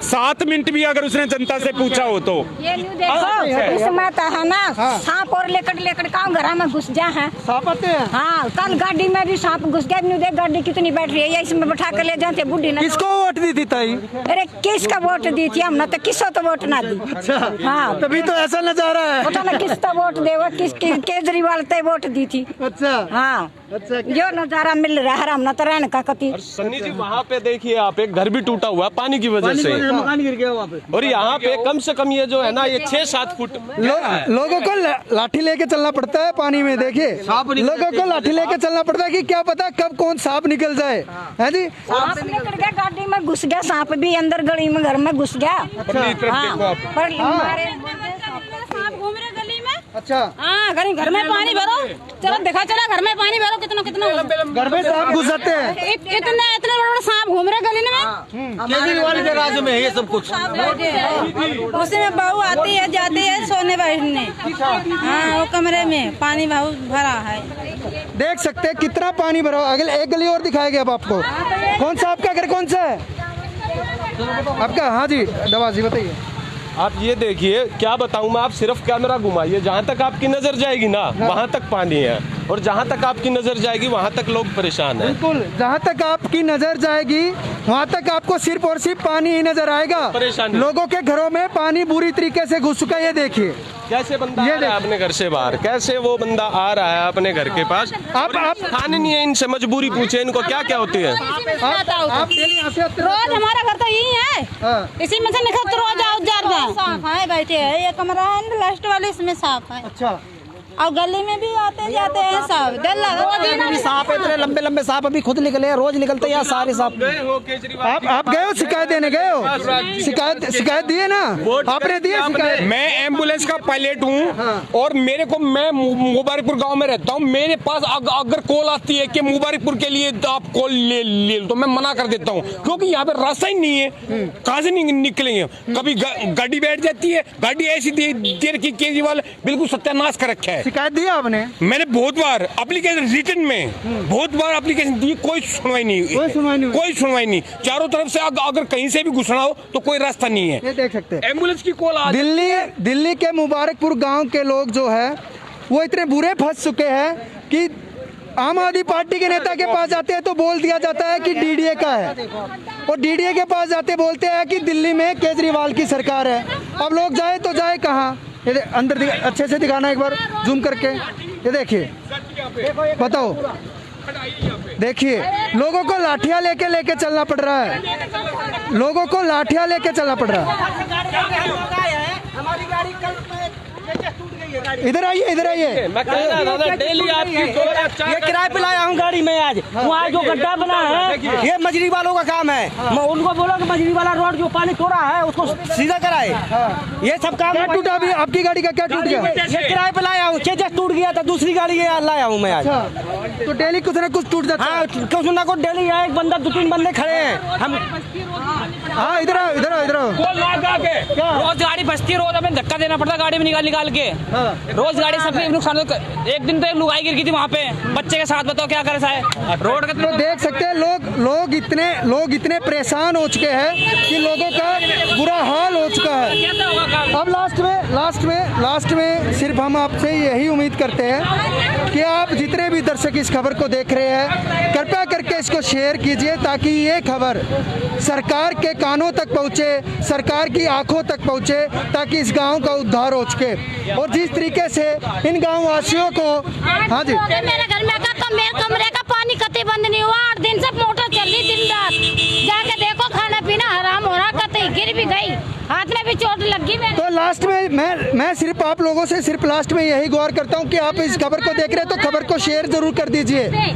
7 मिनट भी अगर उसने जनता से पूछा हो तो ये न्यू देखो इसमें तो है ना सांप और लेकर काम घर में घुस जा है। सांप आते हैं? हाँ, कल गाड़ी में भी सांप घुस गया। न्यू देख गाड़ी कितनी बैठ रही है, इसमें बैठा कर ले जाते बुढ़ी ने। किसको वोट दी थी ताई? अरे किसका वोट दी थी हमने तो, किसको तो वोट ना दी। अच्छा, हाँ, तभी तो ऐसा नजारा है। पता ना किसका वोट दे, वो केजरीवाल ते वोट दी थी। अच्छा, हाँ, अच्छा, जो नजारा मिल रहा है हमने तो रहने का कति। सन्नी जी वहाँ पे देखिए आप, एक घर भी टूटा हुआ है पानी की वजह से, मकान गिर गया वहाँ पे। और यहाँ पे कम से कम ये जो है ना ये 6-7 फुट लोगों को लाठी लेके चलना पड़ता है पानी में। देखिए लोगों को लाठी लेके चलना पड़ता है कि क्या पता कब कौन सांप निकल जाए, है जी। सांप निकल गया, गाड़ी में घुस गया सांप भी, अंदर गली में घर में घुस गया। हाँ, पर हमारे सांप घूम रहे गली में। अच्छा, हाँ, घर में पानी भरो, चलो दिखा चला घर में पानी भरो कितना घर में सांप घुस जाते हैं। इतने बड़े सांप घूम रहे गली में। केजरीवाल के राज्य में है ये सब कुछ। उसमें बहू आती है जाती है सोने बैठने। हाँ, वो कमरे में पानी बहुत भरा है। देख सकते हैं कितना पानी भरा हुआ। अगले एक गली और दिखाएंगे अब आपको। कौन सा आपका घर कौन सा है आपका? हाँ जी, दवा जी बताइए। आप ये देखिए, क्या बताऊं मैं, आप सिर्फ कैमरा घुमाइए, जहाँ तक आपकी नजर जाएगी ना वहाँ तक पानी है, और जहाँ तक आपकी नजर जाएगी वहाँ तक लोग परेशान हैं। बिल्कुल, जहाँ तक आपकी नजर जाएगी वहाँ तक आपको सिर्फ और सिर्फ पानी ही नजर आएगा। परेशानी। लोगों के घरों में पानी बुरी तरीके से घुस चुका है। ये देखिए कैसे बंदा आ रहा है अपने घर से बाहर, कैसे वो बंदा आ रहा है अपने घर के पास। आप खाने नहीं है, इनसे मजबूरी पूछे इनको क्या क्या होती है। आप डेली यहाँ से आते हैं? रोज हमारा घर तो यही है, हाँ। इसी में से निकल तो रोज आओ जार साफ है, बैठे है। ये कमरा है लास्ट वाले, इसमें साफ है। अच्छा, और गली में भी आते जाते हैं सब। सांप इतने लंबे लंबे सांप अभी खुद निकले हैं, रोज निकलते हैं सारे सांप। आप गए हो शिकायत देने गए हो? शिकायत दिए ना आपने? दिए शिकायत? मैं एम्बुलेंस का पायलट हूँ और मेरे को, मैं मुबारकपुर गांव में रहता हूँ। मेरे पास अगर कॉल आती है कि मुबारकपुर के लिए आप कॉल ले तो मैं मना कर देता हूँ, क्योंकि यहाँ पे रास्ता ही नहीं है। कहाँ से निकलेंगे? कभी गाड़ी बैठ जाती है, गाड़ी ऐसी देर की केजरीवाल बिल्कुल सत्यानाश कर रखा है। शिकायत दी आपने? मैंने बहुत बार एप्लीकेशन रिटर्न में बहुत बार एप्लीकेशन दी, कोई सुनवाई नहीं हुई। कोई सुनवाई नहीं। चारों तरफ से अगर कहीं से भी घुसना हो तो कोई रास्ता नहीं है। ये देख सकते हैं एम्बुलेंस की कॉल आ दिल्ली के मुबारकपुर गांव के लोग जो है वो इतने बुरे फंस चुके हैं कि आम आदमी पार्टी के नेता के पास जाते हैं तो बोल दिया जाता है कि डीडीए का है, और डीडीए के पास जाते बोलते हैं कि दिल्ली में केजरीवाल की सरकार है। अब लोग जाए तो जाए कहाँ? ये अंदर अच्छे से दिखाना एक बार जूम करके। ये देखिए, बताओ, देखिए लोगों को लाठियां लेके चलना पड़ रहा है। लोगों को लाठियां लेके चलना पड़ रहा है। इधर आइए। मैं कह रहा था ना, डेली आपकी ये किराए पे लाया हूँ गाड़ी में आज। वहाँ जो गड्ढा बना है ये मजरी वालों का काम है। मैं उनको बोला कि मजरी वाला रोड जो पानी तोड़ा है उसको सीधा कराए। ये सब काम क्या टूटा? अभी आपकी गाड़ी का क्या टूट गया? ये किराए पे लाया हूँ, जस्ट टूट गया था, दूसरी गाड़ी लाया हूँ मैं आज। तो डेली कुछ ना कुछ टूट जाता है। हाँ, कुछ ना कुछ डेली है। एक बंदा 2-3 बंदे खड़े हैं हम। हाँ, इधर आओ। रोज गाड़ी फंसती है, रोज हमें धक्का देना पड़ता है गाड़ी में निकाल के। रोज गाड़ी सब नुकसान। एक दिन तो एक लुगाई गिर गई थी वहाँ पे बच्चे के साथ, बताओ क्या करे साहब। रोड तो देख सकते हैं लोग इतने परेशान हो चुके हैं कि लोगों का बुरा हाल हो चुका है। अब लास्ट में सिर्फ हम आपसे यही उम्मीद करते हैं कि आप जितने भी दर्शक इस खबर को देख रहे हैं कृपया करके इसको शेयर कीजिए, ताकि ये खबर सरकार के कानों तक पहुंचे, सरकार की आंखों तक पहुंचे, ताकि इस गांव का उद्धार हो सके। और जिस तरीके से इन गांव वासियों को, हाँ जी, मेरे घर में मेरे कमरे का पानी कतई बंद नहीं हुआ। 8 दिन से मोटर चल रही दिन रात। जाके देखो खाना पीना हराम हो रहा, कतई गिर भी गई, हाथ में भी चोट लगी। तो लास्ट में मैं सिर्फ आप लोगों से सिर्फ लास्ट में यही गुहार करता हूं कि आप इस खबर को देख रहे हैं तो खबर को शेयर जरूर कर दीजिए,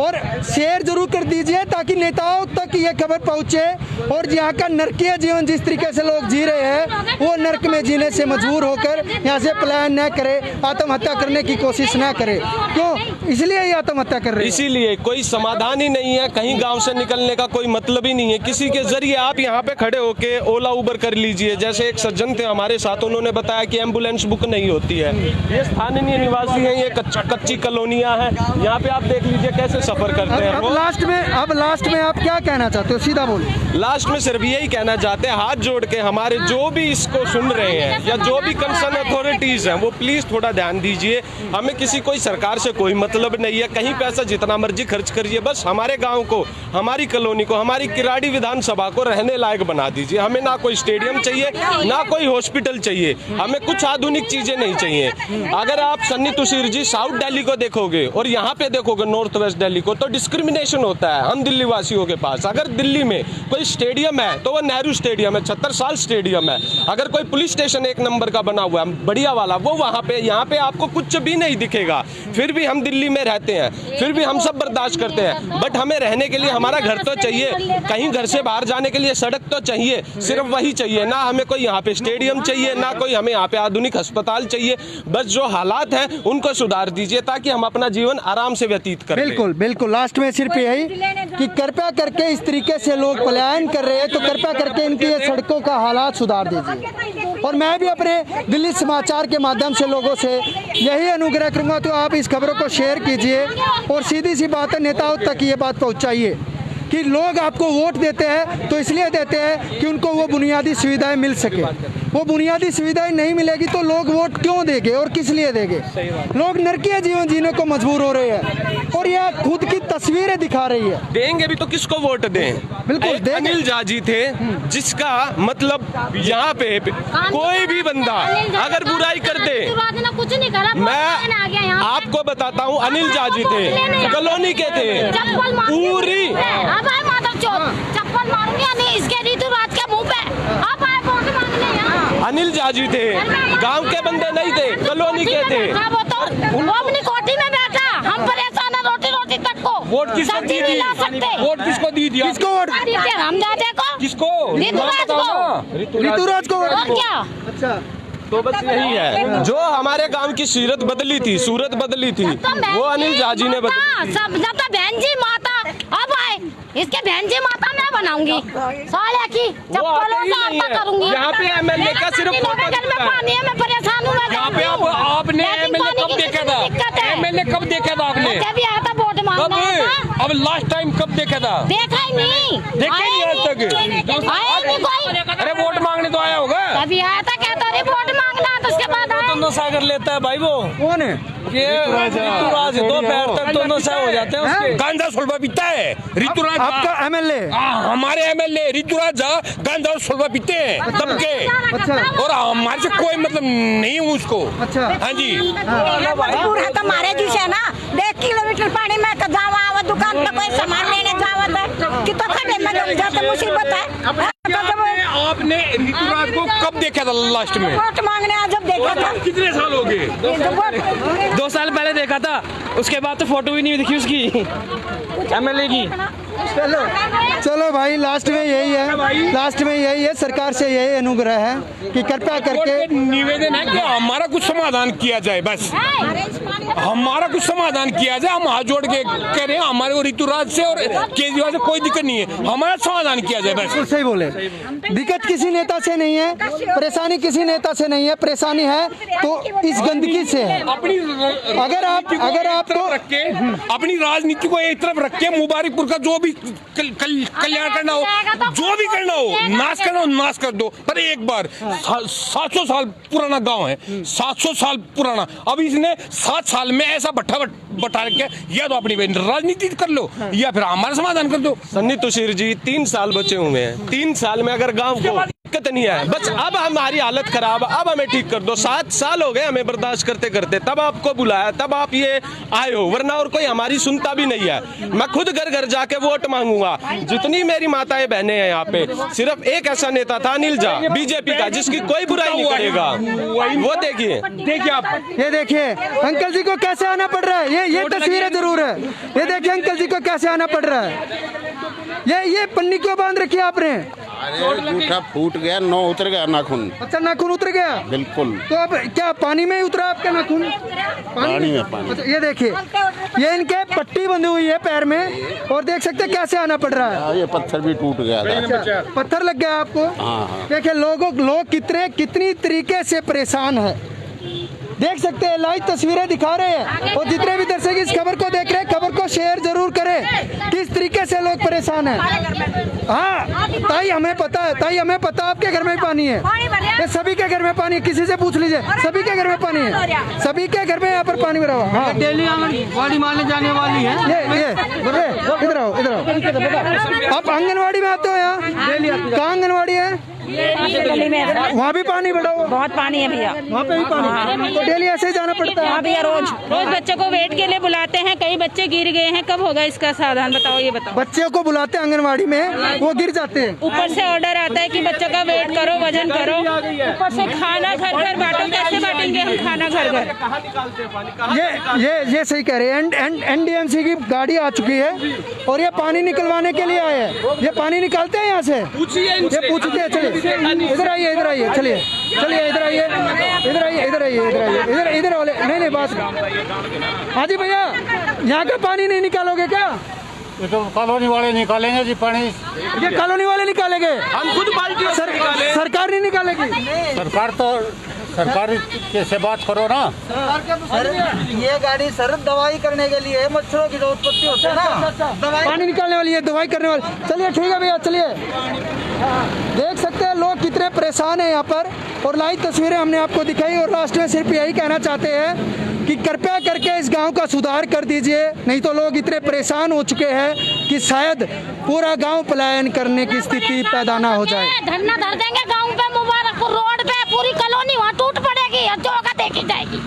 और शेयर जरूर कर दीजिए ताकि नेताओं तक ये खबर पहुंचे, और यहाँ का नरकीय जीवन जिस तरीके से लोग जी रहे हैं वो नरक में जीने से मजबूर होकर यहाँ से पलायन न करे, आत्महत्या करने की कोशिश न करे। क्यों? इसलिए ये आत्महत्या कर रहे हैं। इसीलिए कोई समाधान ही नहीं है, कहीं गांव से निकलने का कोई मतलब ही नहीं है। किसी के जरिए आप यहाँ पे खड़े होके ओला उबर कर लीजिए। जैसे एक सज्जन थे हमारे साथ, उन्होंने बताया कि एम्बुलेंस बुक नहीं होती है। ये स्थानीय निवासी हैं, ये कच्ची कॉलोनियाँ हैं। यहाँ पे आप देख लीजिए कैसे सफर करते हैं। अब लास्ट में आप क्या कहना चाहते हो, सीधा बोलो। लास्ट में सिर्फ यही कहना चाहते हैं, हाथ जोड़ के हमारे जो भी इसको सुन रहे हैं या जो भी कंसर्न अथॉरिटीज हैं वो प्लीज थोड़ा ध्यान दीजिए। हमें किसी कोई सरकार से कोई मतलब नहीं है, कहीं पैसा जितना मर्जी खर्च करिए, बस हमारे गांव को, हमारी कॉलोनी को, हमारी किराड़ी विधानसभा को रहने लायक बना दीजिए। हमें ना कोई स्टेडियम चाहिए, ना कोई हॉस्पिटल चाहिए, हमें कुछ आधुनिक चीजें नहीं चाहिए। अगर आप सन्नी तुशीर जी साउथ दिल्ली को देखोगे और यहाँ पे देखोगे नॉर्थ वेस्ट दिल्ली को, तो डिस्क्रिमिनेशन होता है हम दिल्ली वासियों के पास। अगर दिल्ली में कोई स्टेडियम है तो वो नेहरू स्टेडियम है, 76 साल स्टेडियम है। अगर कोई पुलिस स्टेशन 1 नंबर का बना हुआ है बढ़िया वाला, वो वहाँ पे, यहाँ पे आपको कुछ भी नहीं दिखेगा। फिर भी हम दिल्ली में रहते हैं, फिर भी हम सब बर्दाश्त करते हैं, बट हमें रहने के लिए हमारा घर तो चाहिए, कहीं घर से बाहर जाने के लिए सड़क तो चाहिए, सिर्फ वही चाहिए। ना हमें कोई यहाँ पे स्टेडियम चाहिए, ना कोई हमें यहाँ पे आधुनिक अस्पताल चाहिए। बस जो हालात हैं उनको सुधार दीजिए ताकि हम अपना जीवन आराम से व्यतीत करें। बिल्कुल बिल्कुल, लास्ट में सिर्फ यही कि कृपया करके इस तरीके से लोग पलायन कर रहे हैं तो कृपया करके इनकी ये सड़कों का हालात सुधार दीजिए। और मैं भी अपने दिल्ली समाचार के माध्यम से लोगों से यही अनुग्रह करूंगा, तो आप इस खबरों को शेयर कीजिए और सीधी सी बात है, नेताओं तक ये बात पहुंचाइए कि लोग आपको वोट देते हैं तो इसलिए देते हैं कि उनको वो बुनियादी सुविधाएं मिल सके। वो बुनियादी सुविधाएं नहीं मिलेगी तो लोग वोट क्यों देंगे और किस लिए देंगे? लोग नरकीय जीवन जीने को मजबूर हो रहे हैं और यह खुद की तस्वीरें दिखा रही है। देंगे भी तो किसको वोट दें? बिल्कुल देंगे। अनिल झा जी थे, जिसका मतलब यहाँ पे कोई भी बंदा अगर बुराई कर दे, कुछ नहीं करा, मैं आपको बताता हूँ, अनिल झा जी थे, कॉलोनी के थे, पूरी चप्पल मारूंगी नहीं इसके ऋतुराज के मुंह पे। आप आए वोट मांगने यहाँ। अनिल झा जी थे, गांव के बंदे नहीं थे, कॉलोनी के थे। वो अपनी कोठी में बैठा, हम परेशान है रोटी रोटी तक को। वोट किसको दी थी? वोट किसको दी थी? किसको वोट? हम जाते को किसको? ऋतुराज को वोट। और क्या? अच्छा, तो बस यही है, जो हमारे गांव की सूरत बदली थी, वो अनिल झा जी ने बदली। सब जब तक बहन जी माता अब आए, इसके बहन जी माता मैं बनाऊंगी, साले की चप्पलों से आता करूंगी। यहाँ पे एमएलए का सिर्फ घर में पानी है, मैं परेशान हूँ। यहाँ पे आपने एमएलए कब देखा था? एमएलए कब देखा था आपने? जब आया था वोट मांगने। अब लास्ट टाइम कब देखा था? देखा ही नहीं, देखा ही नहीं आज तक। आया नहीं कोई। अरे वोट मांगने तो आया होगा। तभी आया था, कहता रही वोट मांगना, तो उसके बाद आया। नशा कर लेता है भाई वो। कौन है? ये ऋतुराज है, 2 पैर तक तो नशा हो जाते हैं उसके। गांजा सुलभा पीता है ऋतुराज। आपका एमएलए? हमारे एमएलए ऋतुराज झा गांजा सुलभा पीते हैं तब के। अच्छा। और हमारे से कोई मतलब नहीं है उसको। अच्छा। हाँ जी। पूरा तो हमारे जैसे ना 1 किलोमीटर पानी में जावा आवा दुकान पे कोई सामान लेने जावा था कि तो खड़े में जम जाते मुसीबत है। आपने ऋतुराज को कब देखा था लास्ट में? वोट मांगने आज जब देखा था। कितने साल हो गए? 2 साल पहले देखा था, उसके बाद तो फोटो भी नहीं दिखी उसकी एमएलए की। चलो भाई, लास्ट में यही है, सरकार से यही अनुग्रह है कि कृपया करके निवेदन है कि हमारा कुछ समाधान किया जाए। बस हमारा कुछ समाधान किया जाए। हम हाथ जोड़ के कह रहे हैं, हमारे को ऋतुराज से और केजरीवाल से कोई दिक्कत नहीं है, हमारा समाधान किया जाए बस। सही बोले, दिक्कत किसी नेता से नहीं है, परेशानी किसी नेता से नहीं है, परेशानी है तो इस गंदगी से है। अगर आपको रख के अपनी राजनीति को एक तरफ रख के मुबारकपुर का जो भी कल्याण करना हो, जो भी करना हो, नाश कर दो। पर एक बार 700 साल पुराना गांव है, 700 साल पुराना। अब इसने 7 साल में ऐसा बट्टा बटा के, या तो अपनी राजनीति कर लो या फिर हमारा समाधान कर दो। सन्नी तुशीर जी 3 साल बचे हुए हैं, 3 साल में अगर गांव को दिक्कत नहीं है, बस अब हमारी हालत खराब, अब हमें ठीक कर दो। 7 साल हो गए हमें बर्दाश्त करते करते, तब आपको बुलाया, तब आप ये आए हो, वरना और कोई हमारी सुनता भी नहीं है। मैं खुद घर घर जाके वोट मांगूंगा। जितनी मेरी माताएं बहनें हैं यहाँ पे, सिर्फ एक ऐसा नेता था अनिल झा, बीजेपी का, जिसकी कोई बुराई नहीं करेगा। वो देखिए आप, ये देखिए अंकल जी को कैसे आना पड़ रहा है। ये तस्वीरें जरूर है, ये देखिए अंकल जी को कैसे आना पड़ रहा है। ये पन्नी क्यों बांध रखी है आपने? अरे अंगूठा फूट गया, उतर गया नाखून। अच्छा, नाखून उतर गया? बिल्कुल। तो अब क्या पानी में ही उतरा आपका नाखून? पानी में। अच्छा, ये देखिए, ये इनके पट्टी बंधी हुई है पैर में और देख सकते हैं कैसे आना पड़ रहा है। ये पत्थर भी टूट गया था। अच्छा, पत्थर लग गया आपको? हाँ। देखिए लोग कितनी तरीके से परेशान है। देख सकते हैं, लाइव तस्वीरें दिखा रहे हैं। और जितने भी दर्शक इस खबर को देख रहे हैं, खबर को शेयर जरूर करें। किस तरीके से लोग परेशान हैं। हाँ ताई, हमें पता है, ताई हमें पता है आपके घर में भी पानी है, ये सभी के घर में पानी है, किसी से पूछ लीजिए, सभी के घर में पानी है, सभी के घर में यहाँ पर पानी भरा हुआ। हाँ डेली आंगनबाड़ी मारने जाने वाली है। ये इधर आओ, इधर आओ। आप आंगनवाड़ी में आते हो यहाँ? कहाँ आंगनवाड़ी है? गली में वहाँ भी पानी भरा हुआ? बहुत पानी है भैया, वहाँ पे भी पानी, तो डेली ऐसे ही जाना पड़ता है? हाँ भैया, रोज रोज बच्चों को वेट के लिए बुलाते हैं, कई बच्चे गिर गए हैं, कब होगा इसका सावधान बताओ, ये बताओ। बच्चों को बुलाते हैं आंगनवाड़ी में, वो गिर जाते हैं, ऊपर से ऑर्डर आता है कि बच्चों का वेट करो, वजन करो, ऊपर से खाना घर घर बांटो, कैसे बांटेंगे हम खाना घर घर? ये सही कह रहे हैं। एनडीएमसी की गाड़ी आ चुकी है और ये पानी निकलवाने के लिए आए हैं। ये पानी निकालते हैं यहाँ से, ये पूछते हैं। चलिए इधर आइए, इधर आइए, चलिए चलिए इधर आइए, इधर आइए, इधर आइए, इधर आइए, इधर इधर वाले, नहीं बात। हाँ जी भैया, यहाँ का पानी नहीं निकालोगे क्या? ये तो कॉलोनी वाले निकालेंगे जी पानी। ये कॉलोनी वाले निकालेंगे, हम खुद बाल्टी सरकार नहीं निकालेगी? सरकार से बात करो ना। ये गाड़ी सर दवाई करने के लिए मच्छरों की जो उत्पत्ति होती है ना, पानी निकालने वाली है, दवाई करने वाली। चलिए ठीक है भैया, चलिए। देख सकते हैं लोग कितने परेशान हैं यहाँ पर, और लाइव तस्वीरें हमने आपको दिखाई। और लास्ट में सिर्फ यही कहना चाहते हैं कि कृपया करके इस गांव का सुधार कर दीजिए, नहीं तो लोग इतने परेशान हो चुके हैं कि शायद पूरा गांव पलायन करने की स्थिति पैदा ना हो जाए। धरना धर देंगे गाँव पे, मुबारकपुर रोड पे पूरी कॉलोनी वहाँ टूट पड़ेगी, जगह देखी जाएगी,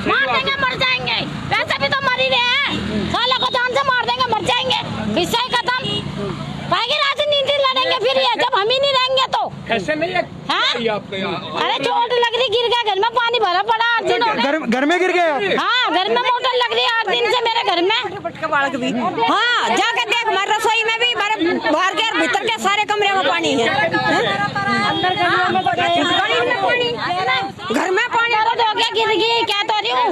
मार देंगे, मर जाएंगे। वैसे भी तो मर ही रहे हैं, साला को जान से मार देंगे, मर जाएंगे, किस्सा ही खत्म। भाई राजनीति लड़ेंगे फिर ये, जब हम ही नहीं रहेंगे तो ऐसे नहीं है। अरे चोट लग रही, गिर गया, घर में पानी भरा पड़ा, 8 दिन हो गए। घर में गिर गए? हाँ, घर में मोटर लग रही है 8 दिन से मेरे घर में। हाँ जाके देख, हमारे रसोई में भी, हमारे बाहर के और भीतर के सारे कमरे में पानी है, अंदर घर में पानी, घर में पानी हो गया, गिर गई, क्या तो रही हूँ,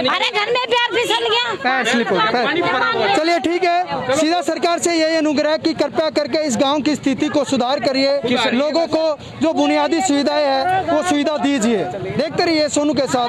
अरे घर में पैर फिसल गया, पैर स्लिप हो गया। चलिए ठीक है, सीधा सरकार से यही अनुग्रह कि कृपया करके इस गांव की स्थिति को सुधार करिए, लोगों को जो बुनियादी सुविधाएं है वो सुविधा दीजिए। देखते रहिए सोनू के साथ।